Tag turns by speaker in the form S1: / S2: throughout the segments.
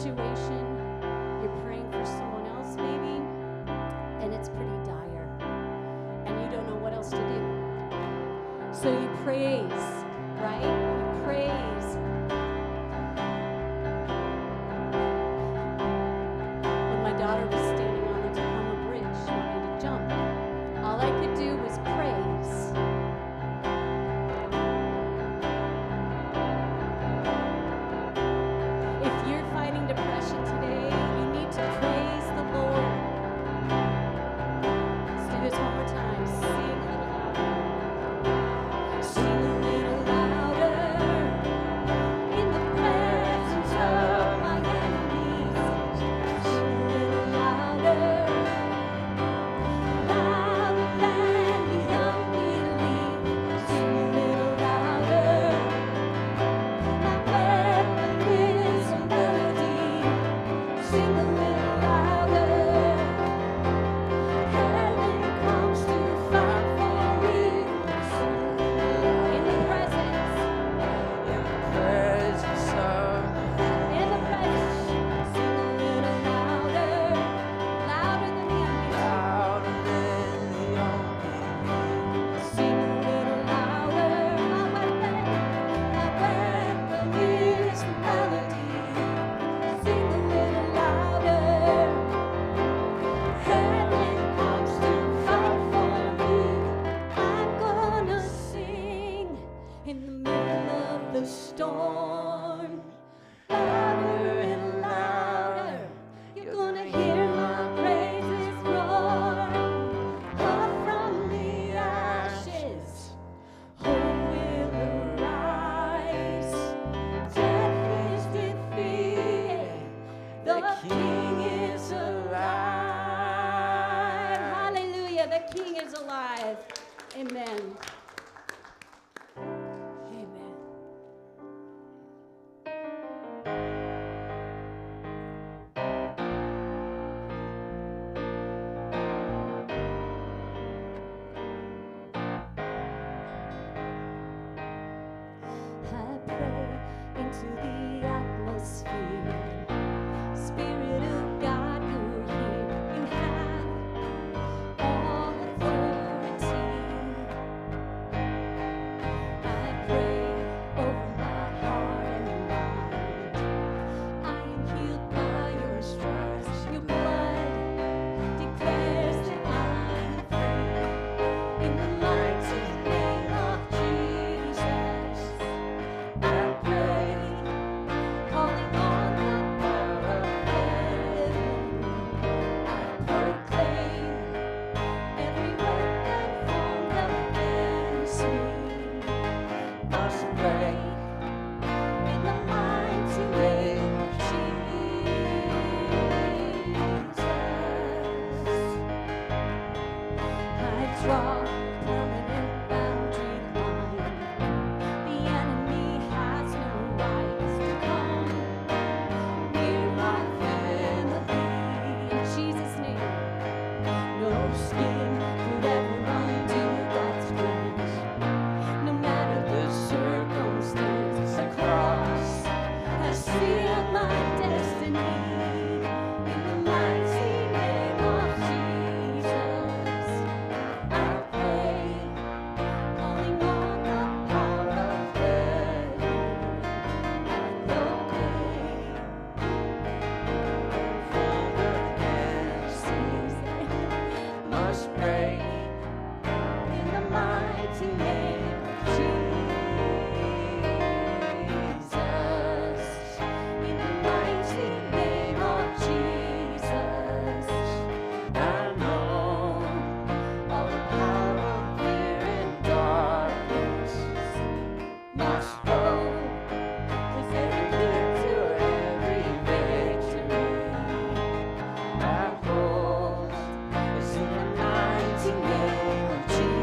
S1: situation, you're praying for someone else maybe, and it's pretty dire, and you don't know what else to do. So you praise, right? You praise. When my daughter was standing on the Tacoma Bridge, she wanted to jump. All I could do was praise. If you're fighting depression today, you need to praise the Lord. Let's do this one more time. Sing a little louder. Sing a little louder in the presence of my enemies. Sing a little louder, louder than the unbelief. Sing a little louder. My weapon is a melody. Sing a little louder. Heaven comes to fight for me. In the presence, in the presence. Sing a little louder, louder than the unbelief. Sing a little louder. My weapon is a melody. Sing a little louder. Heaven comes to fight for me. I'm gonna sing in the middle of the storm. Louder and louder. You're gonna hear my praises roar. Up from the ashes, hope will arise. Death is defeated. The King is alive. Hallelujah. The King is alive. Amen. Amen. I pray into the atmosphere. Spirit of God, you're here. You have all authority. I pray over my heart and mind. I am healed by your stripes. Your blood declares that I'm free. In the mighty name of Jesus, I pray, calling on the power of heaven. I proclaim every weapon formed against me must break in the mighty name of Jesus. I draw a permanent boundary line. The enemy has no rights to come near my family. In Jesus' name, no skin could ever undo God's plans. No matter the circumstance, the cross has sealed my destiny. In the mighty name of Jesus, I pray, calling on the power of heaven. I proclaim, formed against me must break in the mighty name of Jesus. In the mighty name of Jesus, I know all the power of fear and darkness must go. 'Cause every victory, every victory I hold is in the mighty name of Jesus.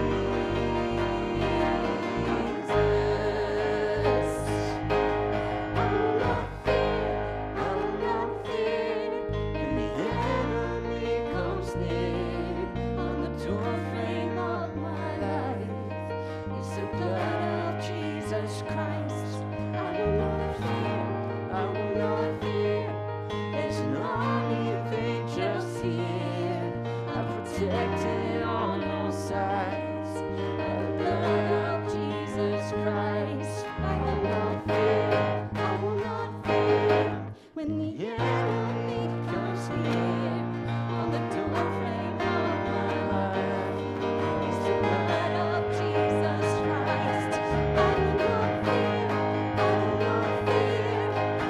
S1: I will not fear, I will not fear. When the enemy comes near, on the doorframe of my life is the blood of Jesus Christ. I will not fear, I will not fear. protected on all sides by the blood of Jesus Christ. I will not fear, I will not fear when the enemy comes near on the doorframe of my life. It's the blood of Jesus Christ. I will not fear, I will not fear.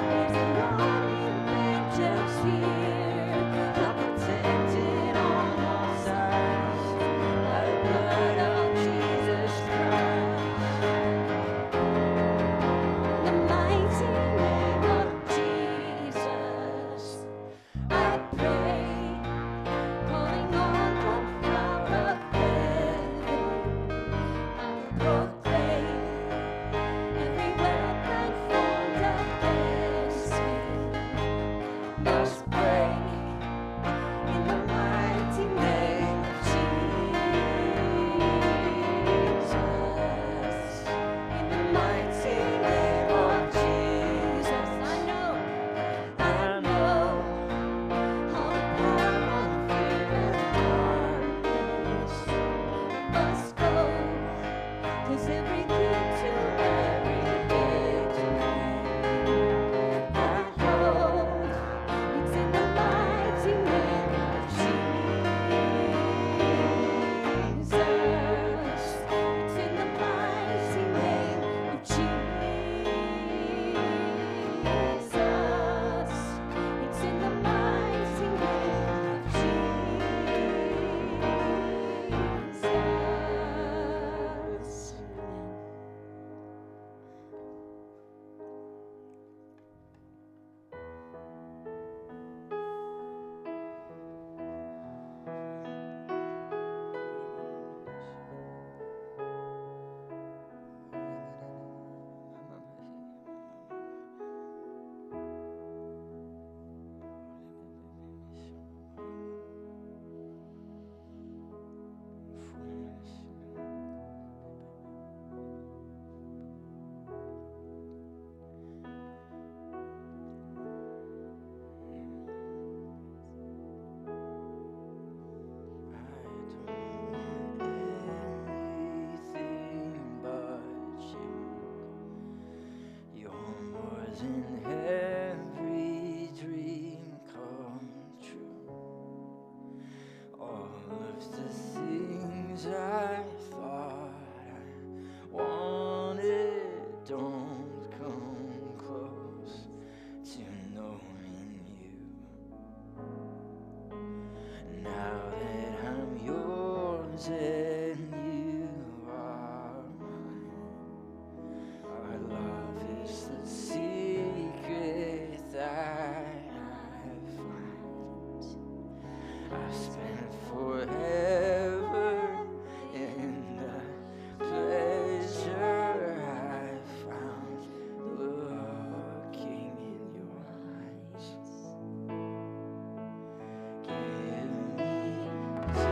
S1: There's an army of angels here. I'm protected on all sides by the blood of Jesus Christ. The mighty name of Jesus, I pray, calling on the power of heaven. I proclaim every weapon formed against me must break in the mighty name of Jesus. In the mighty name of Jesus, I know all the power of fear and darkness must go, 'cause every key to every victory I hold, it's in the mighty name of Jesus. It's in the mighty name of Jesus. It's in the mighty name of Jesus. Anything but you. You're more than every dream come true. All of the things I thought I wanted don't come close to knowing you. Now that I'm yours and you are mine, our love is the secret that I find. I spent forever in the pleasure I found looking in your eyes. Give me Jesus.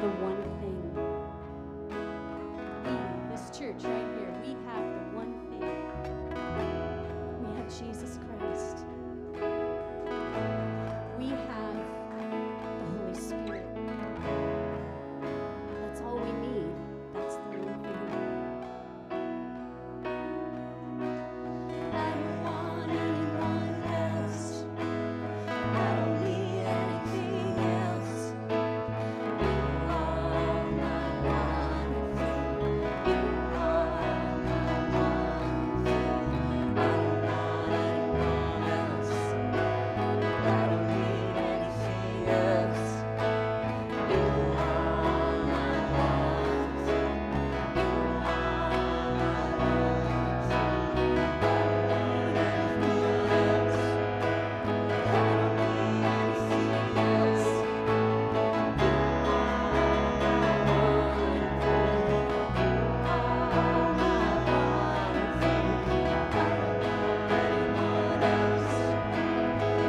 S2: the one thing. This church right here, we have the one thing. We have Jesus Christ. We have the Holy Spirit. That's all we need. That's the one thing. I don't want anyone else. I don't need anything else. You are my one thing. You are my one thing. I don't want anyone else. I don't need anything else. You are my one thing. You are my one thing. I don't need anything else. I don't need anything else. You are my one thing. You are my one thing. I don't want anyone else.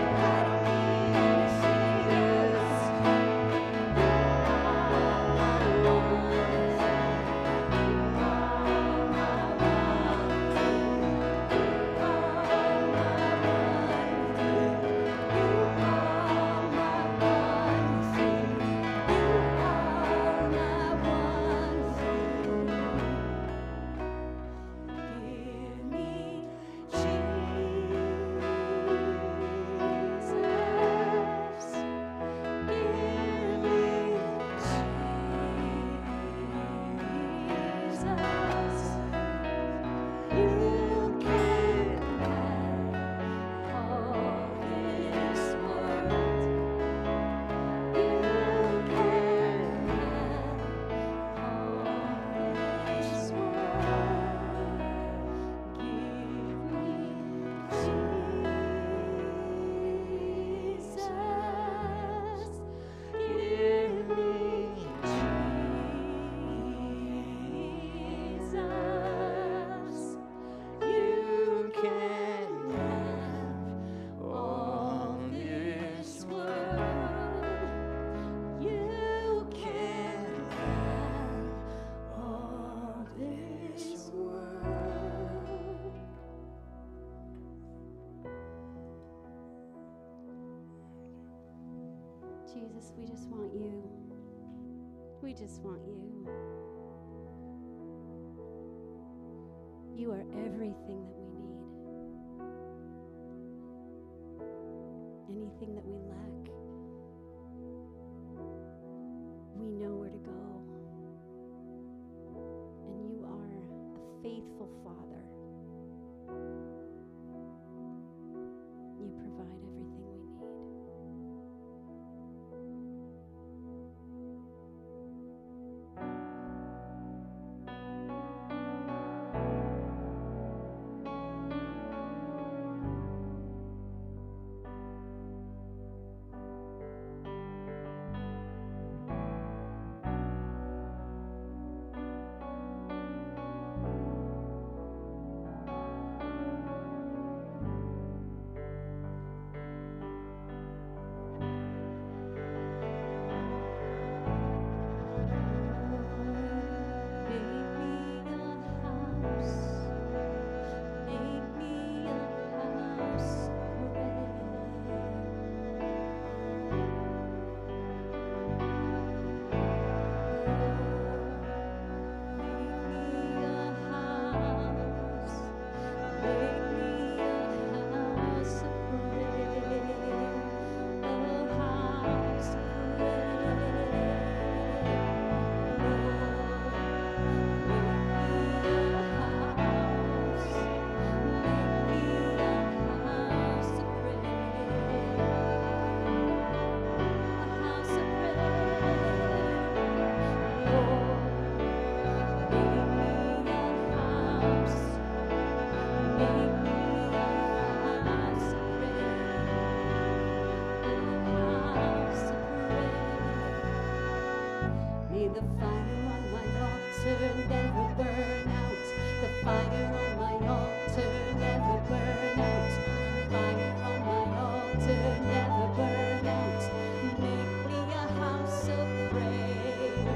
S2: I don't need anything else. You are my one thing. You are my one thing. You are my one thing. You are my one thing. You are my one thing. Give me Jesus. Give me Jesus. You can have all this world. You can have all this world. Give me Jesus. Give me Jesus. You can have all this world. You can have all this world. Jesus, we just want you. We just want you. You are everything that we need. Anything that we lack, we know where to go. And you are a faithful Father. You provide everything we need. never burn out. Make me a house of prayer.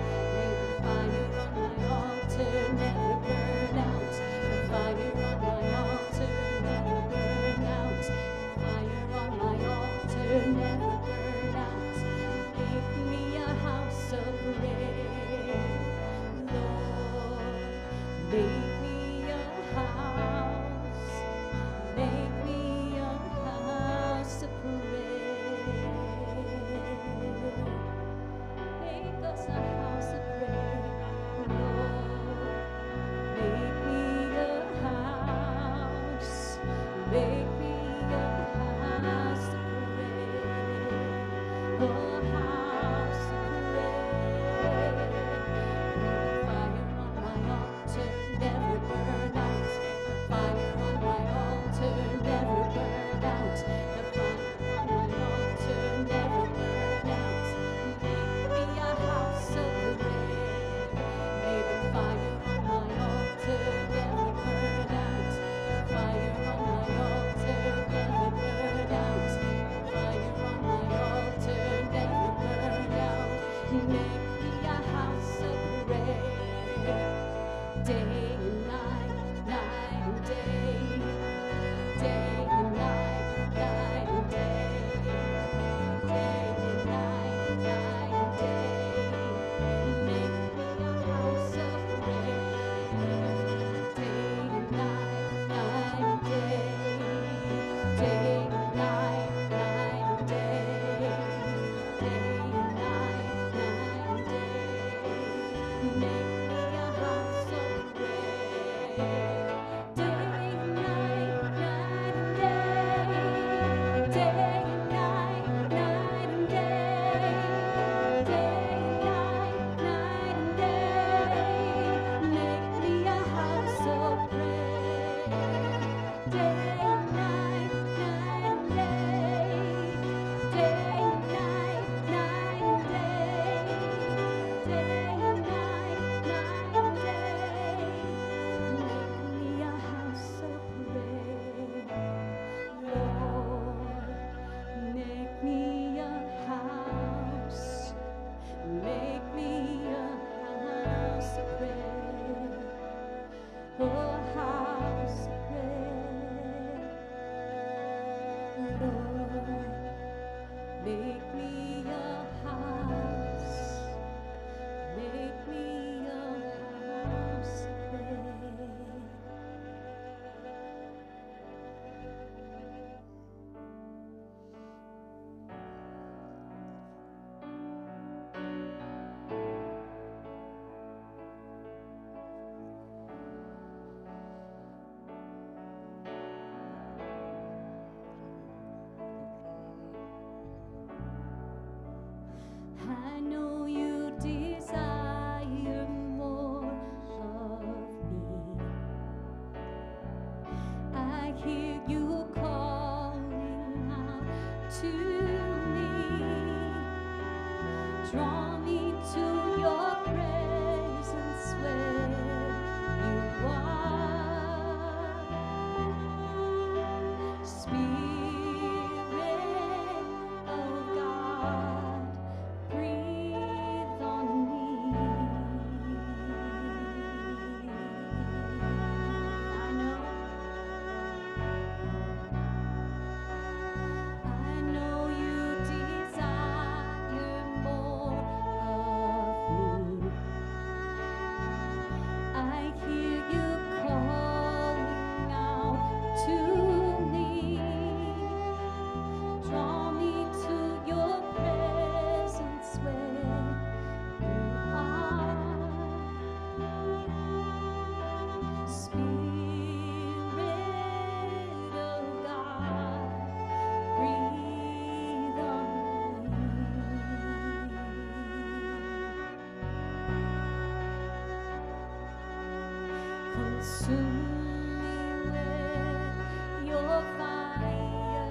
S2: Consume me with your fire.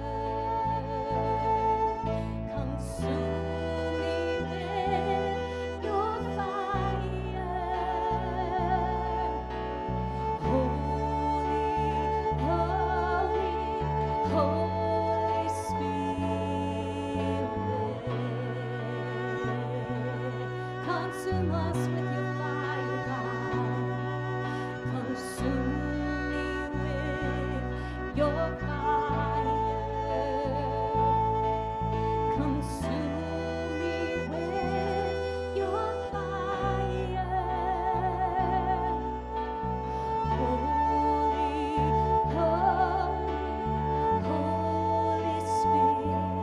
S2: Consume me with your fire. Holy, holy, Holy Spirit. Consume us with your fire, God. Consume me with your fire. Consume me with your fire. Holy, holy, Holy Spirit.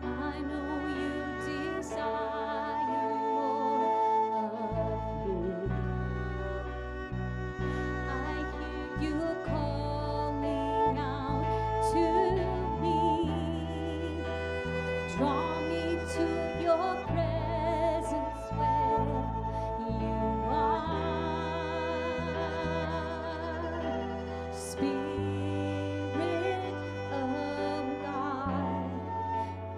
S2: I know you desire more of me. I hear you calling out to me. Draw me to your presence where you are. Spirit of God,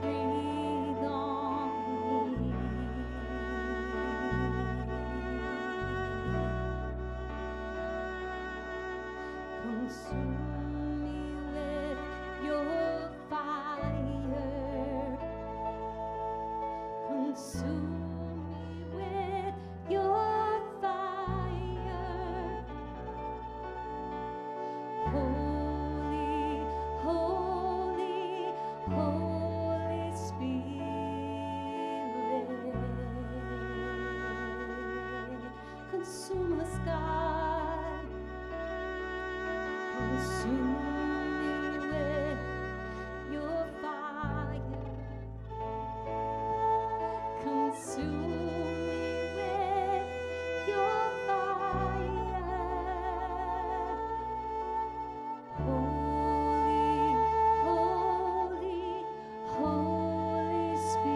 S2: breathe on me. Consume me with your fire. Consume me with your fire. Holy, holy, Holy Spirit. Consume us, God. Consume me with your fire. Consume me with your fire. Holy, holy, Holy Spirit.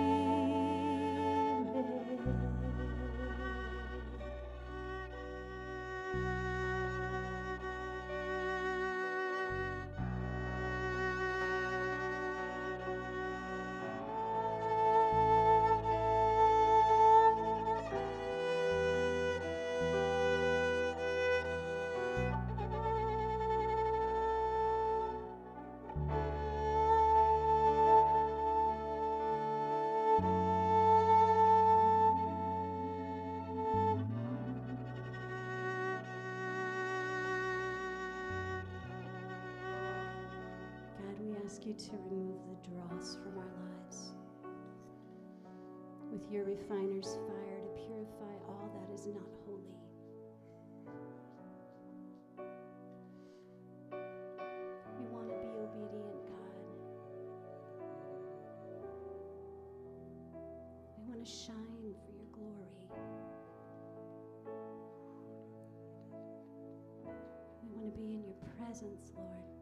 S2: God, we ask you to remove the dross from our lives with your refiner's fire to purify all that is not holy. We want to be obedient, God. We want to shine for your glory. We want to be in your presence, Lord.